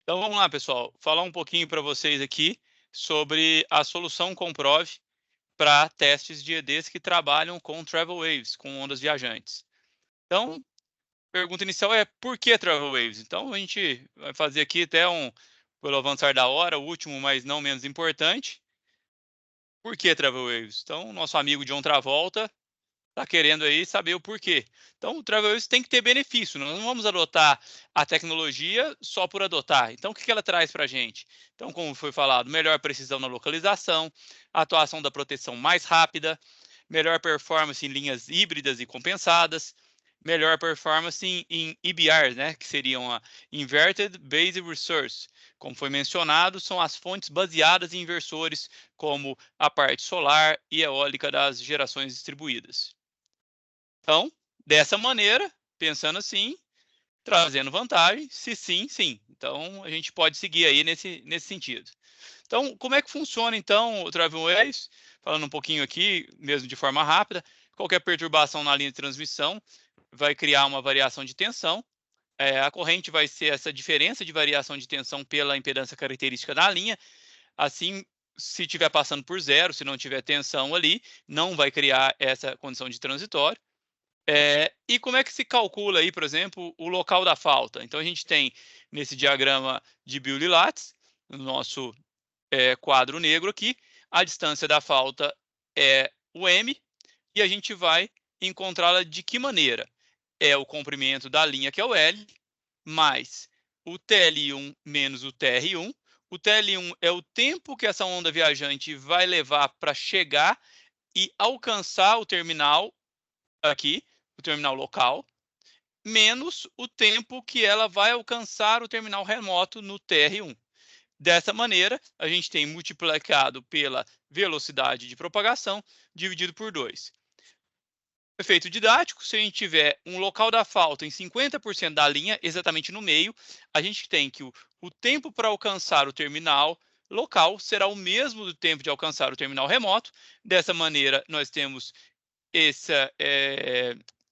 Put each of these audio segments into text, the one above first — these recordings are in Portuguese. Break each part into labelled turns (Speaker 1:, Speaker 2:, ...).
Speaker 1: Então vamos lá, pessoal, falar um pouquinho para vocês aqui sobre a solução Comprove para testes de EDs que trabalham com Travel Waves, com ondas viajantes. Então, pergunta inicial é por que Travel Waves? Então a gente vai fazer aqui até pelo avançar da hora, o último, mas não menos importante. Por que Travel Waves? Então, nosso amigo John Travolta está querendo aí saber o porquê. Então, o Travelwaves tem que ter benefício. Nós não vamos adotar a tecnologia só por adotar. Então, o que ela traz para a gente? Então, como foi falado, melhor precisão na localização, atuação da proteção mais rápida, melhor performance em linhas híbridas e compensadas, melhor performance em EBRs, né, que seriam a Inverted Base Resource. Como foi mencionado, são as fontes baseadas em inversores, como a parte solar e eólica das gerações distribuídas. Então, dessa maneira, pensando assim, trazendo vantagem, se sim, sim. Então, a gente pode seguir aí nesse sentido. Então, como é que funciona, então, o Travel Waves? Falando um pouquinho aqui, mesmo de forma rápida, qualquer perturbação na linha de transmissão vai criar uma variação de tensão. A corrente vai ser essa diferença de variação de tensão pela impedância característica da linha. Assim, se estiver passando por zero, se não tiver tensão ali, não vai criar essa condição de transitório. E como é que se calcula aí, por exemplo, o local da falta? Então, a gente tem nesse diagrama de Bewley-Latz, no nosso quadro negro aqui, a distância da falta é o m, e a gente vai encontrá-la de que maneira? É o comprimento da linha, que é o L, mais o TL1 menos o TR1. O TL1 é o tempo que essa onda viajante vai levar para chegar e alcançar o terminal aqui, o terminal local, menos o tempo que ela vai alcançar o terminal remoto no TR1. Dessa maneira, a gente tem multiplicado pela velocidade de propagação, dividido por 2. Efeito didático: se a gente tiver um local da falta em 50% da linha, exatamente no meio, a gente tem que o tempo para alcançar o terminal local será o mesmo do tempo de alcançar o terminal remoto. Dessa maneira, nós temos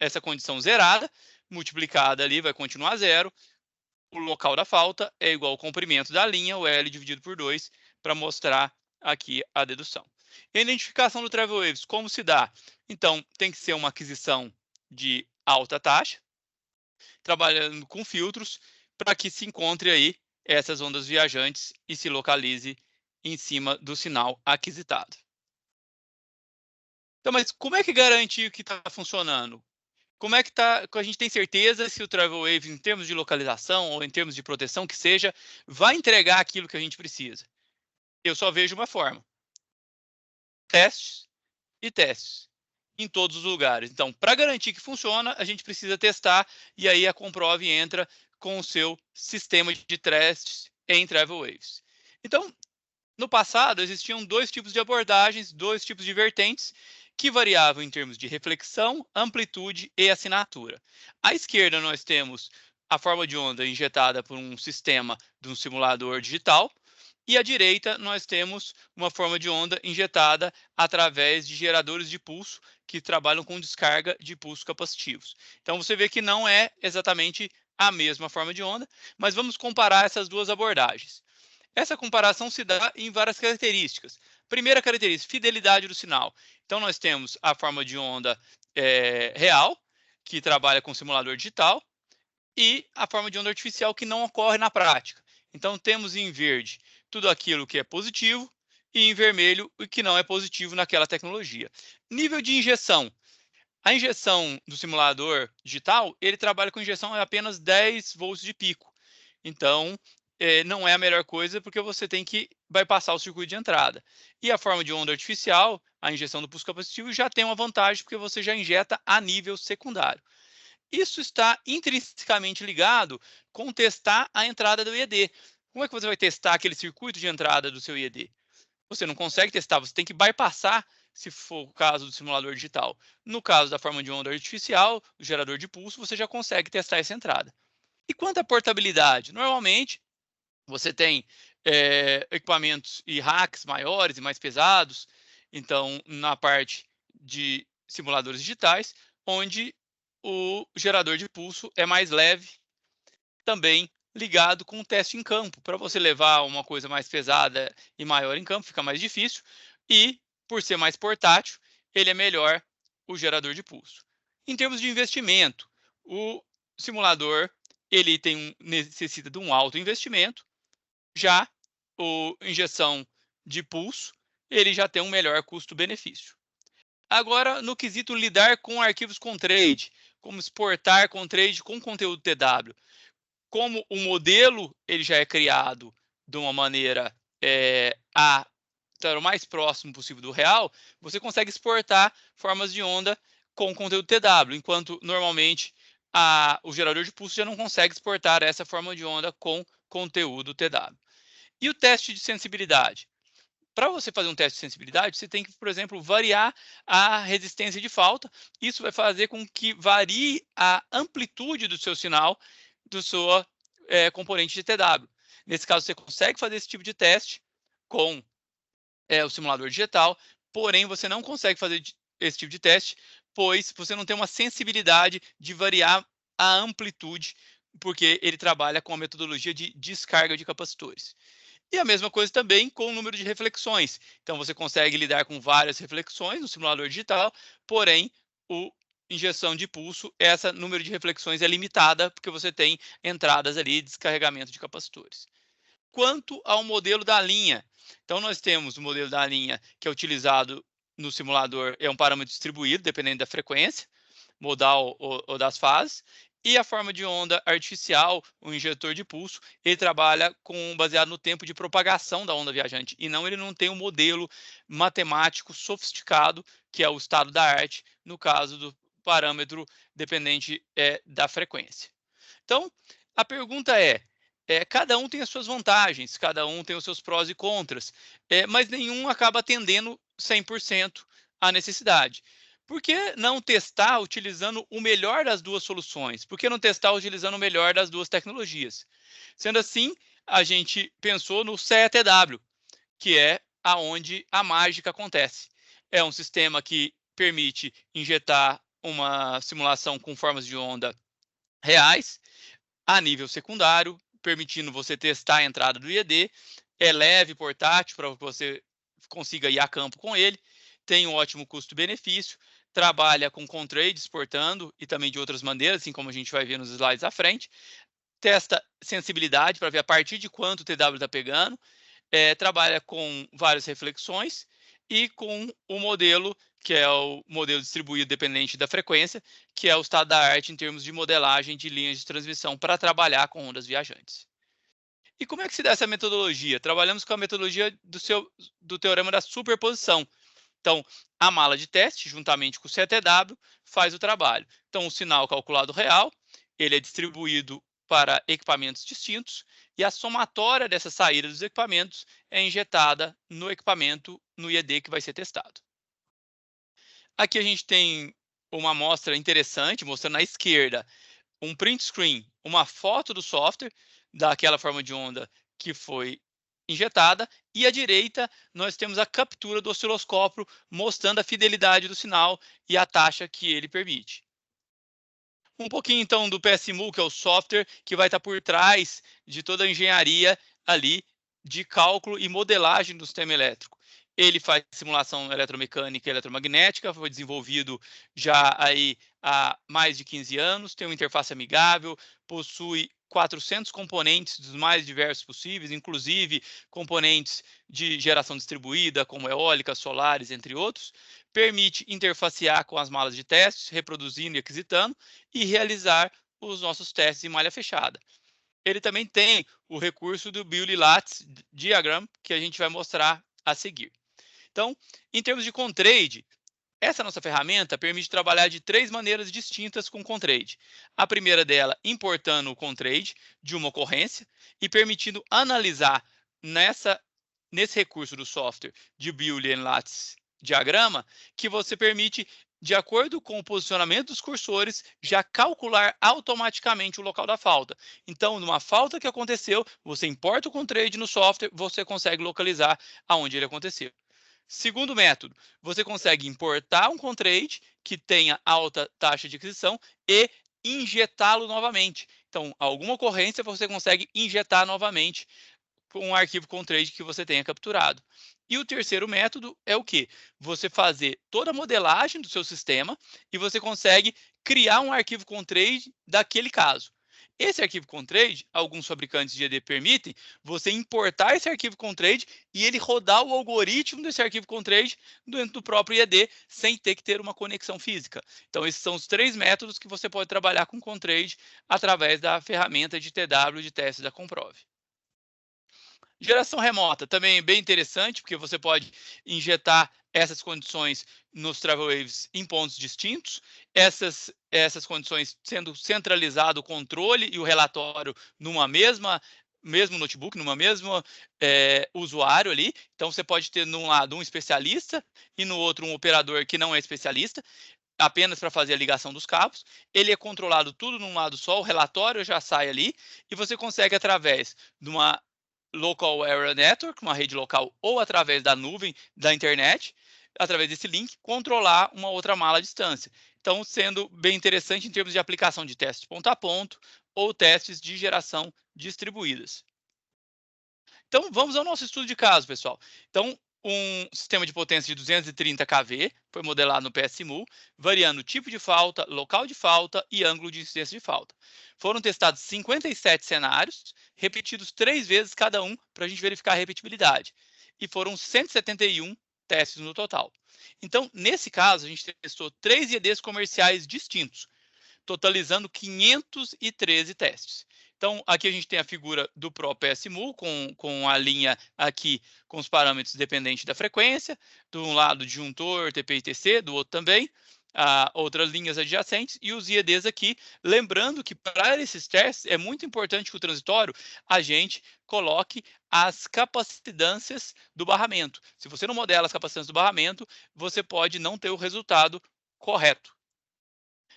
Speaker 1: essa condição zerada, multiplicada ali, vai continuar zero. O local da falta é igual ao comprimento da linha, o L dividido por 2, para mostrar aqui a dedução. E a identificação do Travel Waves, como se dá? Então, tem que ser uma aquisição de alta taxa, trabalhando com filtros, para que se encontre aí essas ondas viajantes e se localize em cima do sinal aquisitado. Então, mas como é que garante que está funcionando? Como é que a gente tem certeza se o Travel Wave, em termos de localização ou em termos de proteção que seja, vai entregar aquilo que a gente precisa? Eu só vejo uma forma: testes e testes em todos os lugares. Então, para garantir que funciona, a gente precisa testar, e aí a Comprove entra com o seu sistema de testes em Travel Waves. Então, no passado, existiam dois tipos de abordagens, dois tipos de vertentes, que variavam em termos de reflexão, amplitude e assinatura. À esquerda, nós temos a forma de onda injetada por um sistema de um simulador digital, e à direita, nós temos uma forma de onda injetada através de geradores de pulso que trabalham com descarga de pulsos capacitivos. Então, você vê que não é exatamente a mesma forma de onda, mas vamos comparar essas duas abordagens. Essa comparação se dá em várias características. Primeira característica: fidelidade do sinal. Então, nós temos a forma de onda real, que trabalha com simulador digital, e a forma de onda artificial, que não ocorre na prática. Então, temos em verde tudo aquilo que é positivo e em vermelho o que não é positivo naquela tecnologia. Nível de injeção. A injeção do simulador digital, ele trabalha com injeção a apenas 10 volts de pico. Então, não é a melhor coisa, porque você tem que bypassar o circuito de entrada. E a forma de onda artificial, a injeção do pulso capacitivo, já tem uma vantagem, porque você já injeta a nível secundário. Isso está intrinsecamente ligado com testar a entrada do IED. Como é que você vai testar aquele circuito de entrada do seu IED? Você não consegue testar, você tem que bypassar, se for o caso do simulador digital. No caso da forma de onda artificial, o gerador de pulso, você já consegue testar essa entrada. E quanto à portabilidade? Normalmente, você tem equipamentos e racks maiores e mais pesados, então, na parte de simuladores digitais, onde o gerador de pulso é mais leve, também ligado com o teste em campo. Para você levar uma coisa mais pesada e maior em campo, fica mais difícil. E, por ser mais portátil, ele é melhor o gerador de pulso. Em termos de investimento, o simulador ele necessita de um alto investimento, já o injeção de pulso, ele já tem um melhor custo-benefício. Agora, no quesito lidar com arquivos com trade, como exportar com trade com conteúdo TW, como o modelo ele já é criado de uma maneira a estar o mais próximo possível do real, você consegue exportar formas de onda com conteúdo TW, enquanto normalmente o gerador de pulso já não consegue exportar essa forma de onda com conteúdo TW. E o teste de sensibilidade? Para você fazer um teste de sensibilidade, você tem que, por exemplo, variar a resistência de falta. Isso vai fazer com que varie a amplitude do seu sinal, do seu componente de TW. Nesse caso, você consegue fazer esse tipo de teste com o simulador digital, porém, você não consegue fazer esse tipo de teste, pois você não tem uma sensibilidade de variar a amplitude, porque ele trabalha com a metodologia de descarga de capacitores. E a mesma coisa também com o número de reflexões. Então, você consegue lidar com várias reflexões no simulador digital, porém, a injeção de pulso, esse número de reflexões é limitada, porque você tem entradas ali, descarregamento de capacitores. Quanto ao modelo da linha, então nós temos o modelo da linha que é utilizado no simulador, é um parâmetro distribuído, dependendo da frequência, modal ou das fases, e a forma de onda artificial, o injetor de pulso, ele trabalha baseado no tempo de propagação da onda viajante, e ele não tem um modelo matemático sofisticado, que é o estado da arte, no caso do parâmetro dependente da frequência. Então, a pergunta cada um tem as suas vantagens, cada um tem os seus prós e contras, mas nenhum acaba atendendo 100% à necessidade. Por que não testar utilizando o melhor das duas soluções? Por que não testar utilizando o melhor das duas tecnologias? Sendo assim, a gente pensou no CETW, que é aonde a mágica acontece. É um sistema que permite injetar uma simulação com formas de onda reais a nível secundário, permitindo você testar a entrada do IED. É leve, portátil, para que você consiga ir a campo com ele. Tem um ótimo custo-benefício. Trabalha com Contrade exportando e também de outras maneiras, assim como a gente vai ver nos slides à frente. Testa sensibilidade para ver a partir de quanto o TW está pegando. Trabalha com várias reflexões e com o modelo, que é o modelo distribuído dependente da frequência, que é o estado da arte em termos de modelagem de linhas de transmissão para trabalhar com ondas viajantes. E como é que se dá essa metodologia? Trabalhamos com a metodologia do teorema da superposição. Então, a mala de teste, juntamente com o CTW, faz o trabalho. Então, o sinal calculado real, ele é distribuído para equipamentos distintos e a somatória dessa saída dos equipamentos é injetada no equipamento, no IED que vai ser testado. Aqui a gente tem uma amostra interessante, mostrando à esquerda um print screen, uma foto do software, daquela forma de onda que foi injetada, e à direita nós temos a captura do osciloscópio mostrando a fidelidade do sinal e a taxa que ele permite. Um pouquinho então do PSMU, que é o software que vai estar por trás de toda a engenharia ali de cálculo e modelagem do sistema elétrico. Ele faz simulação eletromecânica e eletromagnética, foi desenvolvido já aí há mais de 15 anos, tem uma interface amigável, possui 400 componentes dos mais diversos possíveis, inclusive componentes de geração distribuída, como eólicas, solares, entre outros. Permite interfacear com as malas de testes, reproduzindo e aquisitando, e realizar os nossos testes em malha fechada. Ele também tem o recurso do Bewley-Lattice Diagram, que a gente vai mostrar a seguir. Então, em termos de Contrade, essa nossa ferramenta permite trabalhar de 3 maneiras distintas com Contrade. A primeira dela, importando o Contrade de uma ocorrência e permitindo analisar nesse recurso do software de Bewley-Lattice Diagrama, que você permite, de acordo com o posicionamento dos cursores, já calcular automaticamente o local da falta. Então, numa falta que aconteceu, você importa o Contrade no software, você consegue localizar aonde ele aconteceu. Segundo método, você consegue importar um Contrade que tenha alta taxa de aquisição e injetá-lo novamente. Então, alguma ocorrência você consegue injetar novamente com um arquivo com trade que você tenha capturado. E o terceiro método é o quê? Você fazer toda a modelagem do seu sistema e você consegue criar um arquivo com trade daquele caso. Esse arquivo com trade, alguns fabricantes de ED permitem você importar esse arquivo com trade e ele rodar o algoritmo desse arquivo com trade dentro do próprio IED sem ter que ter uma conexão física. Então, esses são os três métodos que você pode trabalhar com trade através da ferramenta de TW de teste da Comprove. Geração remota, também bem interessante, porque você pode injetar essas condições nos Travel Waves em pontos distintos, essas condições sendo centralizado o controle e o relatório numa mesmo notebook, numa mesma usuário ali. Então, você pode ter num lado um especialista e no outro um operador que não é especialista, apenas para fazer a ligação dos cabos. Ele é controlado tudo num lado só, o relatório já sai ali, e você consegue, através de uma Local Area Network, uma rede local, ou através da nuvem da internet, através desse link, controlar uma outra mala à distância. Então, sendo bem interessante em termos de aplicação de testes ponto a ponto ou testes de geração distribuídas. Então, vamos ao nosso estudo de caso, pessoal. Então, um sistema de potência de 230 kV foi modelado no PSMU, variando o tipo de falta, local de falta e ângulo de incidência de falta. Foram testados 57 cenários, repetidos 3 vezes cada um, para a gente verificar a repetibilidade. E foram 171 testes no total. Então, nesse caso, a gente testou 3 IEDs comerciais distintos, totalizando 513 testes. Então, aqui a gente tem a figura do Pro PSMU, com a linha aqui com os parâmetros dependentes da frequência, de um lado disjuntor, TP e TC, do outro também, outras linhas adjacentes, e os IEDs aqui, lembrando que para esses testes é muito importante que o transitório a gente coloque as capacitâncias do barramento. Se você não modela as capacitâncias do barramento, você pode não ter o resultado correto.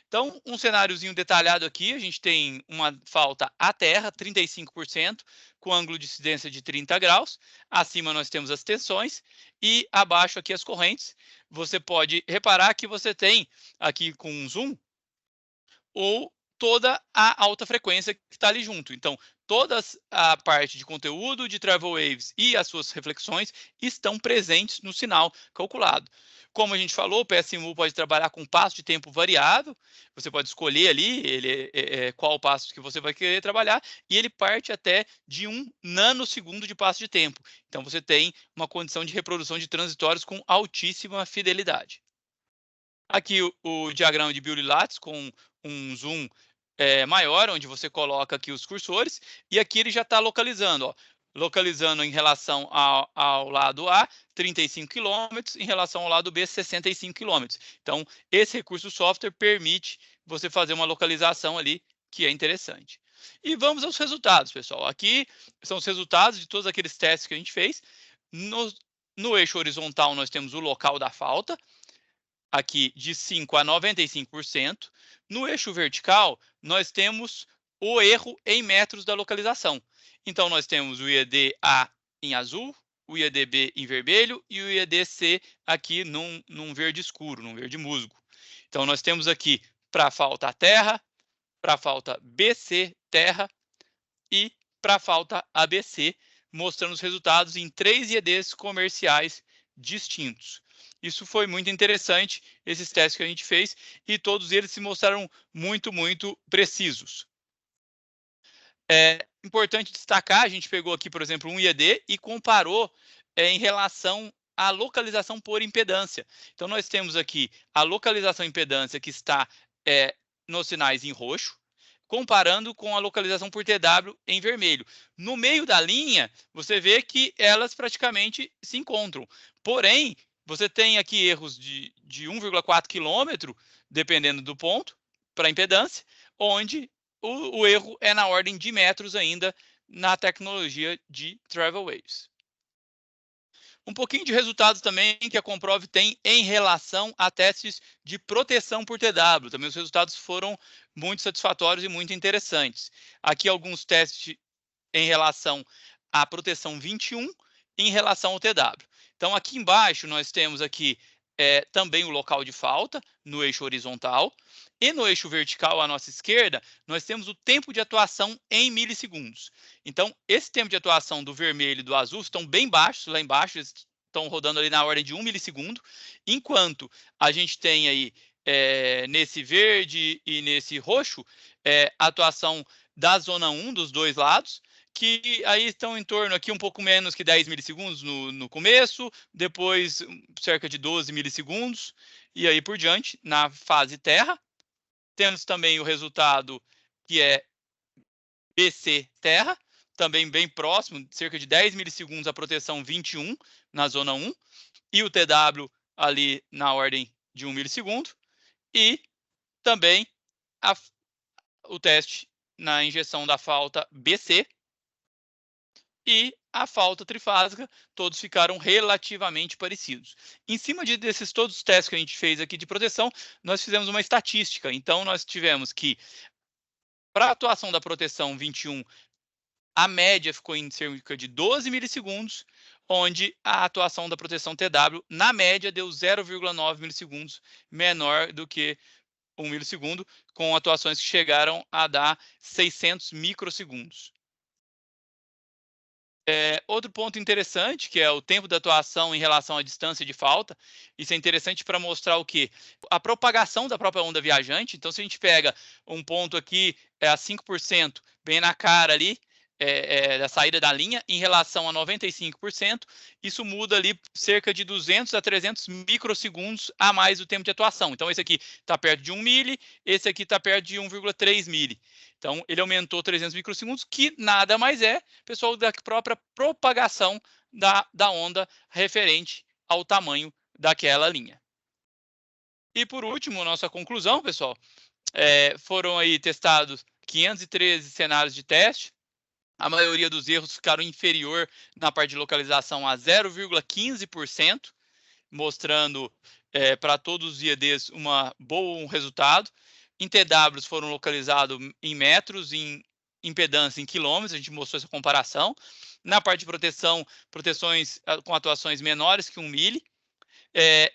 Speaker 1: Então, um cenáriozinho detalhado aqui, a gente tem uma falta à terra, 35%, com ângulo de incidência de 30 graus. Acima nós temos as tensões e abaixo aqui as correntes. Você pode reparar que você tem aqui com um zoom ou toda a alta frequência que está ali junto. Então, toda a parte de conteúdo de Travel Waves e as suas reflexões estão presentes no sinal calculado. Como a gente falou, o PSMU pode trabalhar com passo de tempo variável, você pode escolher ali qual passo que você vai querer trabalhar, e ele parte até de 1 nanosegundo de passo de tempo. Então, você tem uma condição de reprodução de transitórios com altíssima fidelidade. Aqui o diagrama de Bewley-Lattice com um zoom maior, onde você coloca aqui os cursores, e aqui ele já está localizando, ó, localizando em relação ao lado A, 35 km, em relação ao lado B, 65 km. Então, esse recurso do software permite você fazer uma localização ali, que é interessante. E vamos aos resultados, pessoal. Aqui são os resultados de todos aqueles testes que a gente fez. No eixo horizontal, nós temos o local da falta, aqui de 5% a 95%. No eixo vertical, nós temos o erro em metros da localização. Então, nós temos o IED-A em azul, o IED-B em vermelho e o IED-C aqui num verde escuro, num verde musgo. Então, nós temos aqui para a falta terra, para a falta BC terra e para a falta ABC, mostrando os resultados em 3 IEDs comerciais distintos. Isso foi muito interessante, esses testes que a gente fez, e todos eles se mostraram muito, muito precisos. É importante destacar, a gente pegou aqui, por exemplo, um IED e comparou em relação à localização por impedância. Então, nós temos aqui a localização impedância que está nos sinais em roxo, comparando com a localização por TW em vermelho. No meio da linha, você vê que elas praticamente se encontram. Porém, você tem aqui erros de 1,4 km, dependendo do ponto, para impedância, onde o erro é na ordem de metros ainda na tecnologia de Travel Waves. Um pouquinho de resultados também que a Comprove tem em relação a testes de proteção por TW. Também os resultados foram muito satisfatórios e muito interessantes. Aqui alguns testes em relação à proteção 21 em relação ao TW. Então, aqui embaixo nós temos aqui também o local de falta no eixo horizontal. E no eixo vertical, à nossa esquerda, nós temos o tempo de atuação em milissegundos. Então, esse tempo de atuação do vermelho e do azul estão bem baixos, lá embaixo, eles estão rodando ali na ordem de 1 milissegundo, enquanto a gente tem aí, nesse verde e nesse roxo, a atuação da zona 1 dos dois lados, que aí estão em torno aqui um pouco menos que 10 milissegundos no começo, depois cerca de 12 milissegundos, e aí por diante, na fase terra. Temos também o resultado que é BC terra, também bem próximo, cerca de 10 milissegundos a proteção 21 na zona 1, e o TW ali na ordem de 1 milissegundo, e também o teste na injeção da falta BC, e a falta trifásica, todos ficaram relativamente parecidos. Em cima desses todos os testes que a gente fez aqui de proteção, nós fizemos uma estatística. Então, nós tivemos que, para a atuação da proteção 21, a média ficou em cerca de 12 milissegundos, onde a atuação da proteção TW, na média, deu 0,9 milissegundos, menor do que 1 milissegundo, com atuações que chegaram a dar 600 microsegundos. Outro ponto interessante, que é o tempo da atuação em relação à distância de falta. Isso é interessante para mostrar o quê? A propagação da própria onda viajante. Então, se a gente pega um ponto aqui a 5%, bem na cara ali, da saída da linha, em relação a 95%, isso muda ali cerca de 200 a 300 microsegundos a mais o tempo de atuação. Então, esse aqui está perto de 1 mili, esse aqui está perto de 1,3 mili. Então, ele aumentou 300 microsegundos, que nada mais é, pessoal, da própria propagação da onda referente ao tamanho daquela linha. E, por último, nossa conclusão, pessoal, foram aí testados 513 cenários de teste. A maioria dos erros ficaram inferior na parte de localização a 0,15%, mostrando para todos os IEDs um resultado. Em TWs foram localizados em metros, em impedância em quilômetros, a gente mostrou essa comparação. Na parte de proteção, proteções com atuações menores que 1 mili.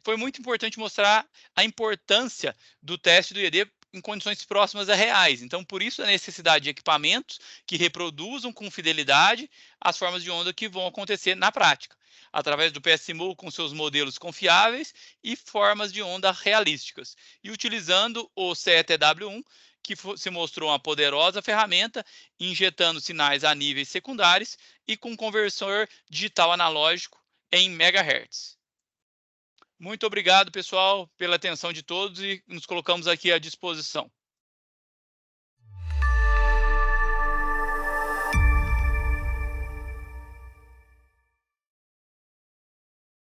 Speaker 1: Foi muito importante mostrar a importância do teste do IED em condições próximas a reais. Então, por isso a necessidade de equipamentos que reproduzam com fidelidade as formas de onda que vão acontecer na prática, através do PSMU com seus modelos confiáveis e formas de onda realísticas. E utilizando o CETW1, que se mostrou uma poderosa ferramenta, injetando sinais a níveis secundários e com conversor digital analógico em megahertz. Muito obrigado, pessoal, pela atenção de todos, e nos colocamos aqui à disposição.